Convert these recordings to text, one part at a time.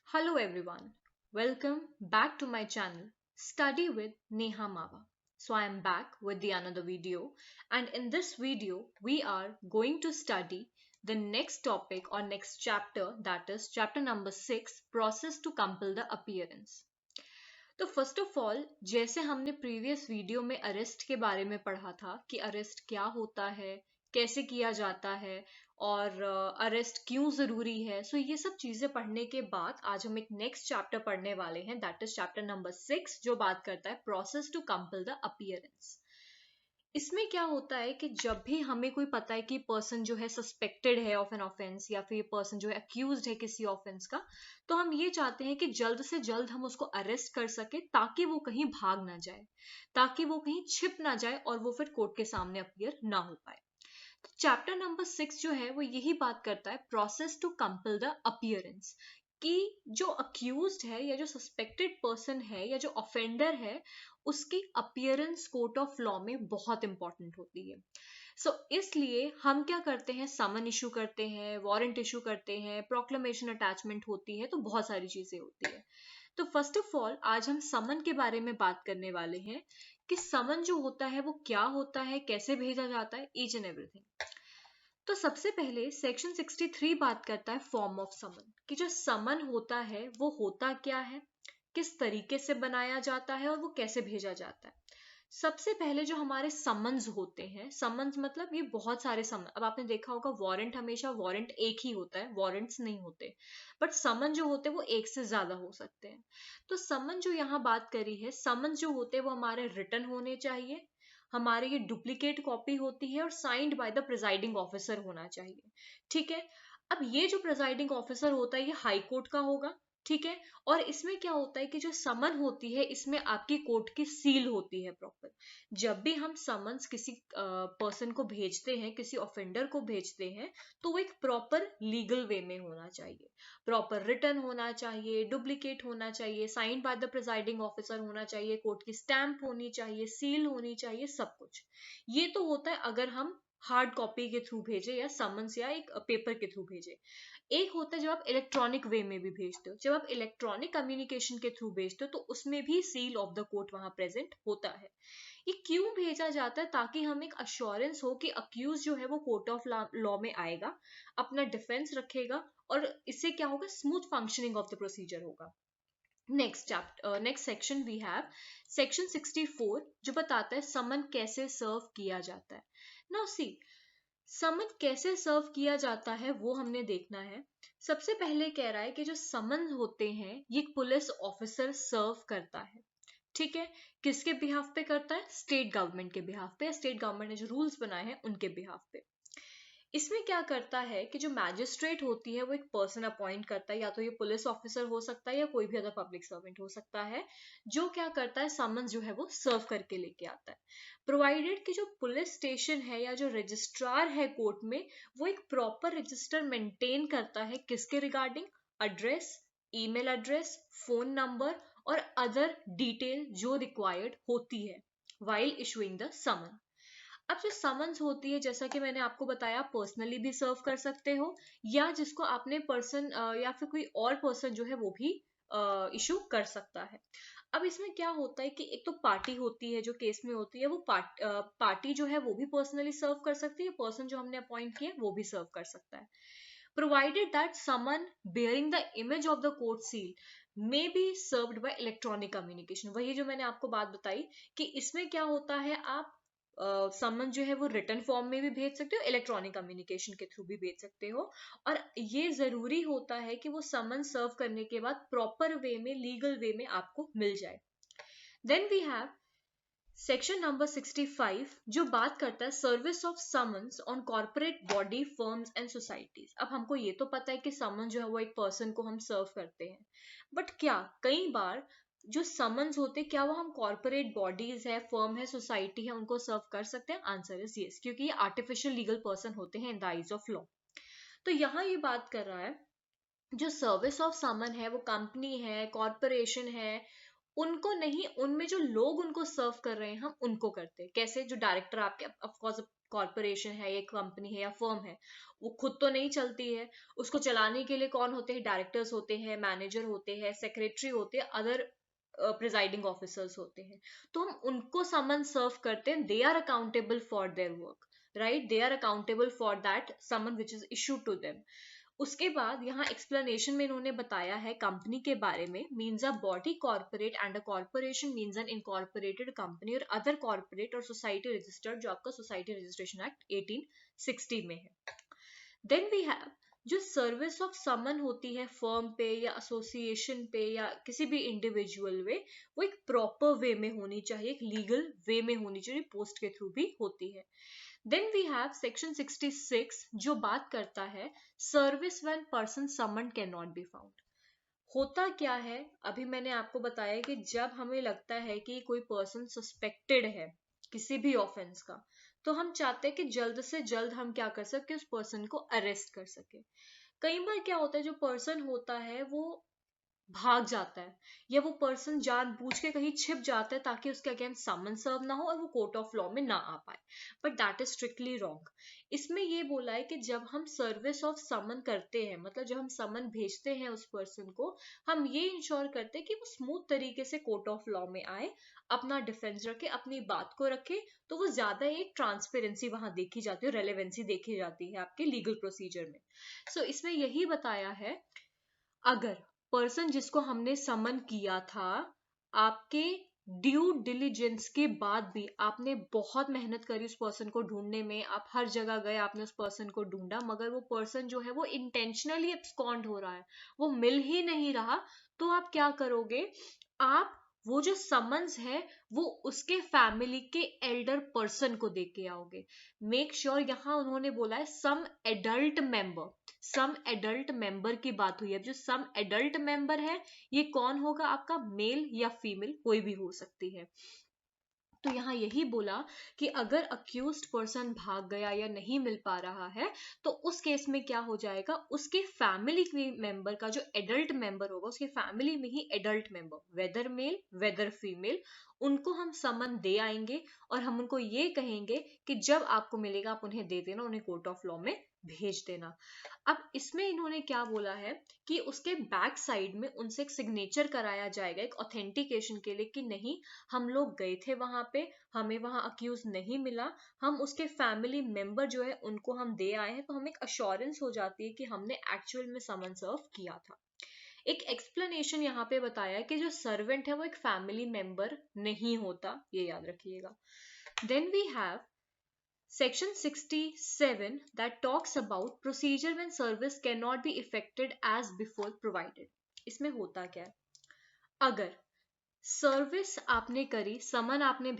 Hello everyone, welcome back to my channel Study with Neha Mava. So I am back with the another video, and in this video we are going to study the next topic or next chapter, that is chapter number 6, process to compel the appearance. तो first of all, जैसे हमने previous video में arrest के बारे में पढ़ा था कि अरेस्ट क्या होता है, कैसे किया जाता है और अरेस्ट क्यों ज़रूरी है, सो ये सब चीज़ें पढ़ने के बाद आज हम एक नेक्स्ट चैप्टर पढ़ने वाले हैं, दैट इज चैप्टर नंबर 6, जो बात करता है process to compel the appearance. इसमें क्या होता है कि जब भी हमें कोई पता है कि पर्सन जो है सस्पेक्टेड है ऑफ एन ऑफेंस या फिर पर्सन जो है अक्यूज्ड है किसी ऑफेंस का, तो हम ये चाहते हैं कि जल्द से जल्द हम उसको अरेस्ट कर सके ताकि वो कहीं भाग ना जाए, ताकि वो कहीं छिप ना जाए और वो फिर कोर्ट के सामने अपीयर ना हो पाए। तो चैप्टर नंबर 6 जो है वो यही बात करता है process to compel the appearance, कि जो अक्यूज्ड है या जो सस्पेक्टेड पर्सन है या जो ऑफेंडर है उसकी अपीयरेंस कोर्ट ऑफ लॉ में बहुत इंपॉर्टेंट होती है। इसलिए हम क्या करते हैं, समन इशू करते हैं, वारंट इशू करते हैं, प्रोक्लेमेशन अटैचमेंट होती है, तो बहुत सारी चीजें होती है। तो फर्स्ट ऑफ ऑल आज हम समन के बारे में बात करने वाले हैं कि समन जो होता है वो क्या होता है, कैसे भेजा जाता है, ईच एंड एवरीथिंग। तो सबसे पहले सेक्शन 63 बात करता है फॉर्म ऑफ समन, कि जो समन होता है वो होता क्या है, किस तरीके से बनाया जाता है और वो कैसे भेजा जाता है। सबसे पहले जो हमारे समन्स होते हैं, समन्स मतलब ये बहुत सारे समन, अब आपने देखा होगा वारंट हमेशा वारंट एक ही होता है, वारंट्स नहीं होते, बट समन जो होते हैं वो एक से ज्यादा हो सकते हैं। तो समन जो यहाँ बात करी है, समन जो होते हैं वो हमारे रिटन होने चाहिए, हमारे ये डुप्लीकेट कॉपी होती है और signed by the presiding officer होना चाहिए। ठीक है, अब ये जो प्रिजाइडिंग ऑफिसर होता है ये हाई कोर्ट का होगा। ठीक है, और इसमें क्या होता है कि जो समन होती है इसमें आपकी कोर्ट की सील होती है प्रॉपर। जब भी हम समन्स किसी पर्सन को भेजते हैं, किसी ऑफेंडर को भेजते हैं, तो वो एक प्रॉपर लीगल वे में होना चाहिए, प्रॉपर रिटन होना चाहिए, डुप्लीकेट होना चाहिए, signed by the presiding officer होना चाहिए, कोर्ट की स्टैंप होनी चाहिए, सील होनी चाहिए, सब कुछ। ये तो होता है अगर हम हार्ड कॉपी के थ्रू भेजे या समन्स या एक पेपर के थ्रू भेजे। एक होता है जब आप इलेक्ट्रॉनिक वे में भी भेजते हो, जब आप इलेक्ट्रॉनिक कम्युनिकेशन के थ्रू भेजते हो तो उसमें भी सील ऑफ द कोर्ट वहां प्रेजेंट होता है। ये क्यों भेजा जाता है, ताकि हमें एक अश्योरेंस हो कि अक्यूज जो है वो कोर्ट ऑफ लॉ में आएगा, अपना डिफेंस रखेगा और इससे क्या होगा, smooth functioning of the procedure होगा। Next section we have section 64, जो बताता है समन कैसे सर्व किया जाता है। नाउ सी, समन कैसे सर्व किया जाता है वो हमने देखना है। सबसे पहले कह रहा है कि जो समन होते हैं ये पुलिस ऑफिसर सर्व करता है। ठीक है, किसके बिहाफ पे करता है, स्टेट गवर्नमेंट के बिहाफ पे, स्टेट गवर्नमेंट ने जो रूल्स बनाए हैं उनके बिहाफ पे। इसमें क्या करता है कि जो मैजिस्ट्रेट होती है वो एक पर्सन अपॉइंट करता है, या तो ये पुलिस ऑफिसर हो सकता है या कोई भी अदर पब्लिक सर्वेंट हो सकता है, जो क्या करता है, समन्स जो है वो सर्व करके लेके आता है। प्रोवाइडेड कि जो पुलिस स्टेशन है या जो रजिस्ट्रार है कोर्ट में, वो एक प्रॉपर रजिस्टर मेंटेन करता है, किसके regarding, address, email address, phone number और अदर डिटेल जो रिक्वायर्ड होती है वाइल इशुइंग द समन। अब जो समन्स होती है, जैसा कि मैंने आपको बताया, पर्सनली भी सर्व कर सकते हो या जिसको आपने पर्सन या फिर कोई और पर्सन जो है वो भी इशू कर सकता है। अब इसमें क्या होता है कि एक तो पार्टी होती है जो केस में होती है, वो पार्टी जो है वो भी पर्सनली सर्व कर सकती है, पर्सन जो हमने अपॉइंट किया वो भी सर्व कर सकता है, provided that someone bearing the image of the court seal may be served by electronic communication। वही जो मैंने आपको बात बताई कि इसमें क्या होता है, आप समन जो है वो रिटन फॉर्म में भी भेज सकते हो, इलेक्ट्रॉनिक कम्युनिकेशन के थ्रू भी भेज सकते हो, और ये जरूरी होता है कि वो समन सर्व करने के बाद प्रॉपर वे में, लीगल वे में आपको मिल जाए। Then we have section number 65, जो बात करता है service of summons on corporate body, firms and societies. अब हमको ये तो पता है कि समन जो है वो एक पर्सन को हम सर्व करते हैं, बट क्या कई बार जो समन्स होते हैं क्या वो हम कॉर्पोरेट बॉडीज है, फर्म है, सोसाइटी है, उनको सर्व कर सकते हैं? आंसर इज यस, क्योंकि ये आर्टिफिशियल लीगल पर्सन होते हैं in the eyes of law. तो यहाँ ये बात कर रहा है जो सर्विस ऑफ समन है वो कंपनी है, कॉर्पोरेशन है, उनको नहीं, उनमें जो लोग उनको सर्व कर रहे हैं हम उनको करते हैं। कैसे, जो डायरेक्टर आपके, ऑफ कोर्स कॉर्पोरेशन है, एक कंपनी है या फर्म है, वो खुद तो नहीं चलती है, उसको चलाने के लिए कौन होते हैं? डायरेक्टर्स होते हैं, मैनेजर होते हैं, सेक्रेटरी होते हैं, अदर प्रिजाइडिंग ऑफिसर्स होते हैं। तो हम उनको समन सर्व करते हैं, they are accountable for their work, right, they are accountable for that summon which is issued to them. उसके बाद यहाँ एक्सप्लेनेशन में इन्होंने बताया है कंपनी के बारे में, means a body corporate and a corporation means an incorporated company और अदर कॉर्पोरेट और सोसाइटी रजिस्टर्ड, जो आपका सोसाइटी रजिस्ट्रेशन एक्ट 1860 में है। देन वी हैव जो सर्विस ऑफ समन होती है फर्म पे या एसोसिएशन पे या किसी भी इंडिविजुअल वे, वो एक प्रॉपर वे में होनी चाहिए, एक लीगल वे में होनी चाहिए, पोस्ट के थ्रू भी होती है। देन वी हैव सेक्शन 66 जो बात करता है service when person someone can not be found. होता क्या है, अभी मैंने आपको बताया कि जब हमें लगता है कि कोई पर्सन सस्पेक्टेड है किसी भी ऑफेंस का, तो हम चाहते हैं कि जल्द से जल्द हम क्या कर सके, उस पर्सन को अरेस्ट कर सके। कई बार क्या होता है, जो पर्सन होता है वो भाग जाता है या वो पर्सन जानबूझ के कहीं छिप जाता है ताकि उसके अगेंस्ट समन सर्व ना हो और वो कोर्ट ऑफ लॉ में ना आ पाए, but that is strictly wrong. इसमें ये बोला है कि जब हम सर्विस ऑफ समन करते हैं, मतलब जब हम समन भेजते हैं उस पर्सन को, हम ये इंश्योर करते हैं कि वो स्मूथ तरीके से कोर्ट ऑफ लॉ में आए, अपना डिफेंस रखे, अपनी बात को रखे, तो वो ज्यादा एक ट्रांसपेरेंसी वहां देखी जाती है, रेलेवेंसी देखी जाती है आपके लीगल प्रोसीजर में। सो इसमें यही बताया है, अगर पर्सन जिसको हमने समन किया था, आपके ड्यू डिलीजेंस के बाद भी आपने बहुत मेहनत करी उस पर्सन को ढूंढने में, आप हर जगह गए, आपने उस पर्सन को ढूंढा, मगर वो पर्सन जो है वो इंटेंशनली एब्सकॉन्ड हो रहा है, वो मिल ही नहीं रहा, तो आप क्या करोगे? आप वो जो समन्स है वो उसके फैमिली के एल्डर पर्सन को दे के आओगे। मेक श्योर यहाँ उन्होंने बोला है सम एडल्ट मेंबर, सम एडल्ट मेंबर की बात हुई है। अब जो सम एडल्ट मेंबर है ये कौन होगा? आपका मेल या फीमेल कोई भी हो सकती है। तो यहाँ यही बोला कि अगर अक्यूज्ड पर्सन भाग गया या नहीं मिल पा रहा है, तो उस केस में क्या हो जाएगा, उसके फैमिली मेंबर का जो एडल्ट मेंबर होगा, उसके फैमिली में ही adult member, whether male whether female, उनको हम समन दे आएंगे और हम उनको ये कहेंगे कि जब आपको मिलेगा आप उन्हें दे देना, उन्हें कोर्ट ऑफ लॉ में भेज देना। अब इसमें इन्होंने क्या बोला है कि उसके बैक साइड में उनसे एक सिग्नेचर कराया जाएगा एक ऑथेंटिकेशन के लिए कि नहीं, हम लोग गए थे वहां पे, हमें वहां अक्यूज नहीं मिला, हम उसके फैमिली मेंबर जो है उनको हम दे आए हैं, तो हमें एक अश्योरेंस हो जाती है कि हमने एक्चुअल में समन सर्व किया था। एक एक्सप्लेनेशन यहाँ पे बताया कि जो सर्वेंट है वो एक फैमिली मेंबर नहीं होता, ये याद रखिएगा। Then we have Section 67 that talks about procedure when service cannot be effected as before provided. इसमें होता क्या है, अगर सर्विस आपने करी, समन आपने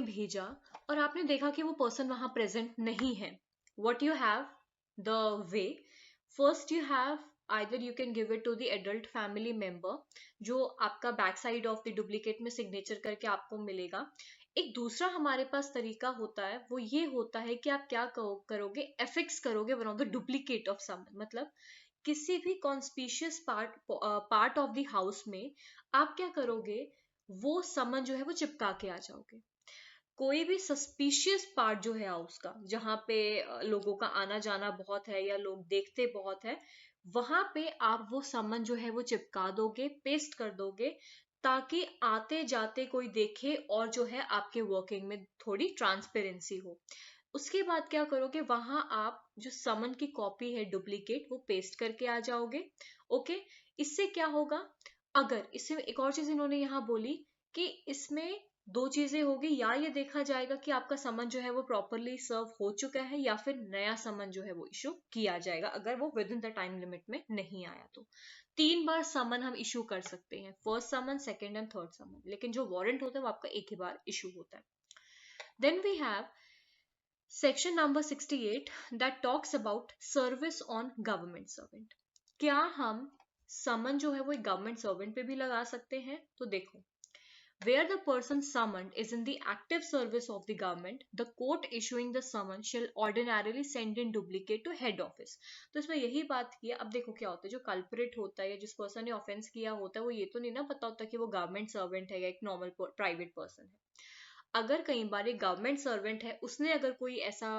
भेजा और आपने देखा कि वो पर्सन वहां प्रेजेंट नहीं है, what you have the way, first you have either you can give it to the adult family member जो आपका back side of the duplicate में सिग्नेचर करके आपको मिलेगा। एक दूसरा हमारे पास तरीका होता है, वो ये होता है कि आप क्या करोगे, एफिक्स करोगे one of the duplicate of summon, मतलब किसी भी conspicuous part of the house में आप क्या करोगे, वो समन जो है वो चिपका के आ जाओगे। कोई भी सस्पिशियस पार्ट जो है हाउस का, जहाँ पे लोगों का आना जाना बहुत है या लोग देखते बहुत है, वहां पे आप वो समन जो है वो चिपका दोगे, पेस्ट कर दोगे, ताकि आते जाते कोई देखे और जो है आपके वर्किंग में थोड़ी ट्रांसपेरेंसी हो। उसके बाद क्या करोगे, वहां आप जो समन की कॉपी है डुप्लीकेट वो पेस्ट करके आ जाओगे। ओके, इससे क्या होगा, अगर इससे एक और चीज इन्होंने यहाँ बोली कि इसमें दो चीजें होगी, या ये देखा जाएगा कि आपका समन जो है वो प्रॉपरली सर्व हो चुका है या फिर नया समन जो है वो इशू किया जाएगा, अगर वो with in the time limit में नहीं आया तो। 3 बार समन हम इशू कर सकते हैं, first summon, second and third summon, लेकिन जो वारंट होता है वो आपका एक ही बार इशू होता है। Then we have section number 68 that talks about service on government servant। क्या हम समन जो है वो एक गवर्नमेंट सर्वेंट पे भी लगा सकते हैं? तो देखो, where the person summoned is in the active service of the government, the court issuing the summon shall ordinarily send in duplicate to head office। तो इसमें यही बात की है। अब देखो क्या होता है, जो कल्परेट होता है या जिस पर्सन ने ऑफेंस किया होता है, वो ये तो नहीं ना पता होता कि वो गवर्नमेंट सर्वेंट है या एक नॉर्मल प्राइवेट पर्सन है। अगर कई बार एक गवर्नमेंट सर्वेंट है, उसने अगर कोई ऐसा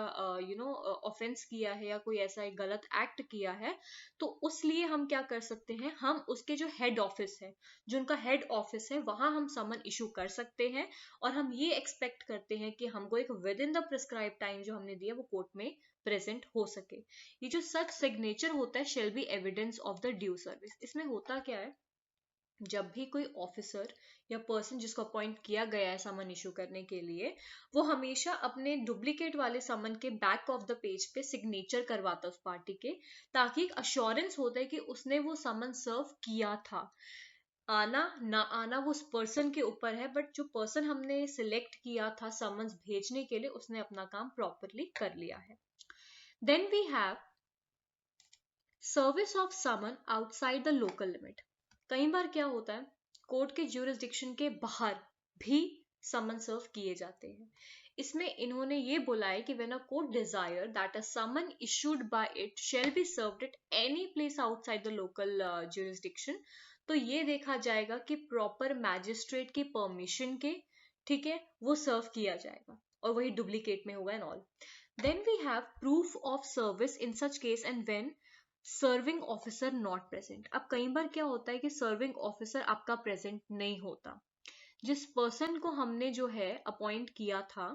ऑफेंस किया है या कोई ऐसा एक गलत एक्ट किया है, तो उस लिए हम क्या कर सकते हैं, हम उसके जो हेड ऑफिस है, जो उनका हेड ऑफिस है, वहां हम समन इशू कर सकते हैं। और हम ये एक्सपेक्ट करते हैं कि हमको एक with in the prescribe time जो हमने दिया वो कोर्ट में प्रेजेंट हो सके। ये जो सच सिग्नेचर होता है shall be evidence of the due service. इसमें होता क्या है, जब भी कोई ऑफिसर या पर्सन जिसको अपॉइंट किया गया है समन इशू करने के लिए, वो हमेशा अपने डुप्लीकेट वाले समन के बैक ऑफ द पेज पे सिग्नेचर करवाता है उस पार्टी के, ताकि एक अश्योरेंस होता है कि उसने वो समन सर्व किया था। आना ना आना वो उस पर्सन के ऊपर है, बट जो पर्सन हमने सिलेक्ट किया था समन्स भेजने के लिए, उसने अपना काम प्रॉपरली कर लिया है। Then we have service of summon outside the local limit. कई बार क्या होता है, कोर्ट के ज्यूरिसडिक्शन के बाहर भी समन सर्व किए जाते हैं। इसमें इन्होंने ये बोला है कि when a court desire that a summon issued by it shall be served at any place outside the local jurisdiction, तो ये देखा जाएगा कि प्रॉपर मैजिस्ट्रेट की परमिशन के, ठीक है, वो सर्व किया जाएगा, और वही डुप्लीकेट में होगा and all. Then we have proof of service in such case and when serving officer not present. अब कई बार क्या होता है कि सर्विंग ऑफिसर आपका प्रेजेंट नहीं होता, जिस पर्सन को हमने जो है अपॉइंट किया था,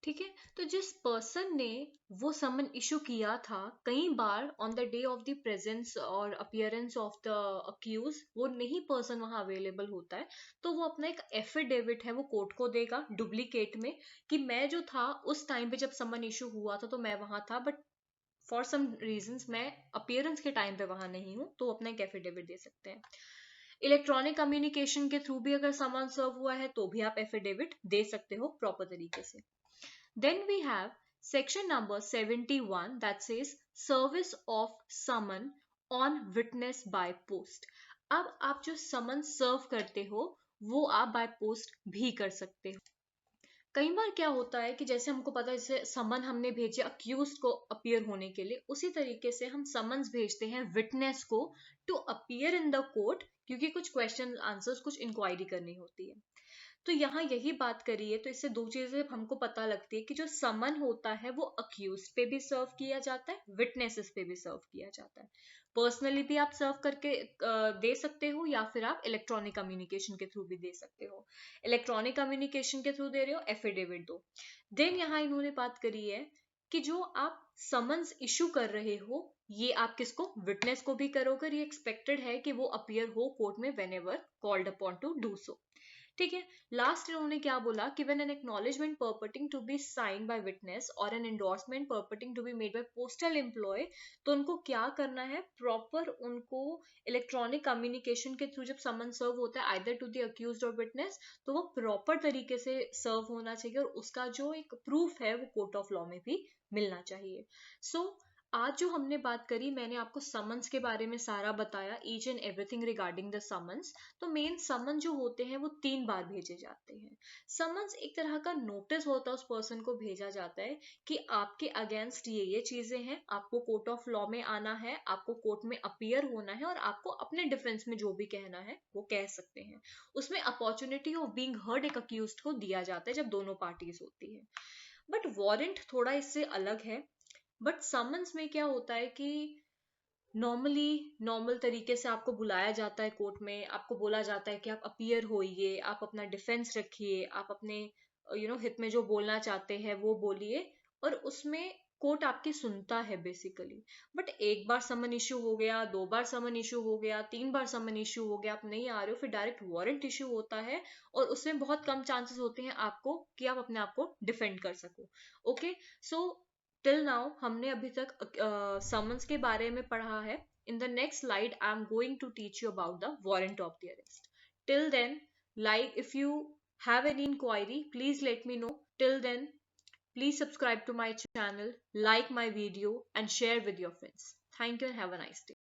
ठीक है, तो जिस पर्सन ने वो समन इशू किया था, कई बार on the day of the presence और अपीयरेंस ऑफ द अक्यूज वो नहीं पर्सन वहां अवेलेबल होता है, तो वो अपना एक एफिडेविट है वो कोर्ट को देगा डुप्लीकेट में, कि मैं जो था उस टाइम पे जब समन इशू हुआ था तो मैं वहां था, बट फॉर सम रीजंस मैं अपीयरेंस के टाइम पे वहां नहीं हूं, तो अपना एक एफिडेविट दे सकते हैं। इलेक्ट्रॉनिक कम्युनिकेशन के थ्रू भी अगर समन सर्व हुआ है तो भी आप एफिडेविट दे सकते हो प्रॉपर तरीके से। Then we have section number 71 that says service of summon on witness by post. अब आप जो समन सर्व करते हो वो आप बाय पोस्ट भी कर सकते हो। कई बार क्या होता है कि जैसे हमको पता है, जैसे समन हमने भेजे अक्यूज को अपीयर होने के लिए, उसी तरीके से हम समन्स भेजते हैं विटनेस को to appear in the court, क्योंकि कुछ क्वेश्चन आंसर्स, कुछ इंक्वायरी करनी होती है। तो यहाँ यही बात करी है, तो इससे दो चीजें हमको पता लगती है कि जो समन होता है वो अक्यूज पे भी सर्व किया जाता है, विटनेसेस पे भी सर्व किया जाता है। पर्सनली भी आप सर्व करके दे सकते हो, या फिर आप इलेक्ट्रॉनिक कम्युनिकेशन के थ्रू भी दे सकते हो। इलेक्ट्रॉनिक कम्युनिकेशन के थ्रू दे रहे हो, एफिडेविट दो। देन यहाँ इन्होंने बात करी है कि जो आप समन्स इशू कर रहे हो, ये आप किसको, विटनेस को भी करोगे, ये एक्सपेक्टेड है कि वो अपीयर हो कोर्ट में whenever called upon to do so, ठीक है। लास्ट इन्होंने क्या बोला कि when an acknowledgement purporting to be sign by witness और an endorsement purporting to be made by postal employ, तो उनको क्या करना है, प्रॉपर उनको इलेक्ट्रॉनिक कम्युनिकेशन के थ्रू जब समन सर्व होता है आइदर टू द अक्यूज्ड और विटनेस, तो वो प्रॉपर तरीके से सर्व होना चाहिए, और उसका जो एक प्रूफ है वो कोर्ट ऑफ लॉ में भी मिलना चाहिए। सो आज जो हमने बात करी, मैंने आपको समन्स के बारे में सारा बताया, each and everything regarding the summons. तो मेन समन जो होते हैं वो 3 बार भेजे जाते हैं। समन्स एक तरह का नोटिस होता है, उस पर्सन को भेजा जाता है कि आपके अगेंस्ट ये चीजें हैं, आपको कोर्ट ऑफ लॉ में आना है, आपको कोर्ट में अपीयर होना है, और आपको अपने डिफेंस में जो भी कहना है वो कह सकते हैं। उसमें अपॉर्चुनिटी ऑफ बीइंग हर्ड एक अक्यूज्ड को दिया जाता है जब दोनों पार्टीज होती है। बट वारंट थोड़ा इससे अलग है। बट समन्स में क्या होता है कि नॉर्मल तरीके से आपको बुलाया जाता है कोर्ट में, आपको बोला जाता है कि आप अपीयर होइए, आप अपना डिफेंस रखिए, आप अपने हित में जो बोलना चाहते हैं वो बोलिए, और उसमें कोर्ट आपकी सुनता है बेसिकली। बट एक बार समन इशू हो गया, 2 बार समन इशू हो गया, 3 बार समन इशू हो गया, आप नहीं आ रहे हो, फिर डायरेक्ट वारंट इशू होता है, और उसमें बहुत कम चांसेस होते हैं आपको कि आप अपने आप को डिफेंड कर सको। ओके, सो टिल नाउ हमने अभी तक समन्स के बारे में पढ़ा है। In the next slide, I'm going to teach you about the warrant of the arrest. Till then, like if you have any inquiry, please let me know. Till then, please subscribe to my channel, like my video, and share with your friends. Thank you and have a nice day.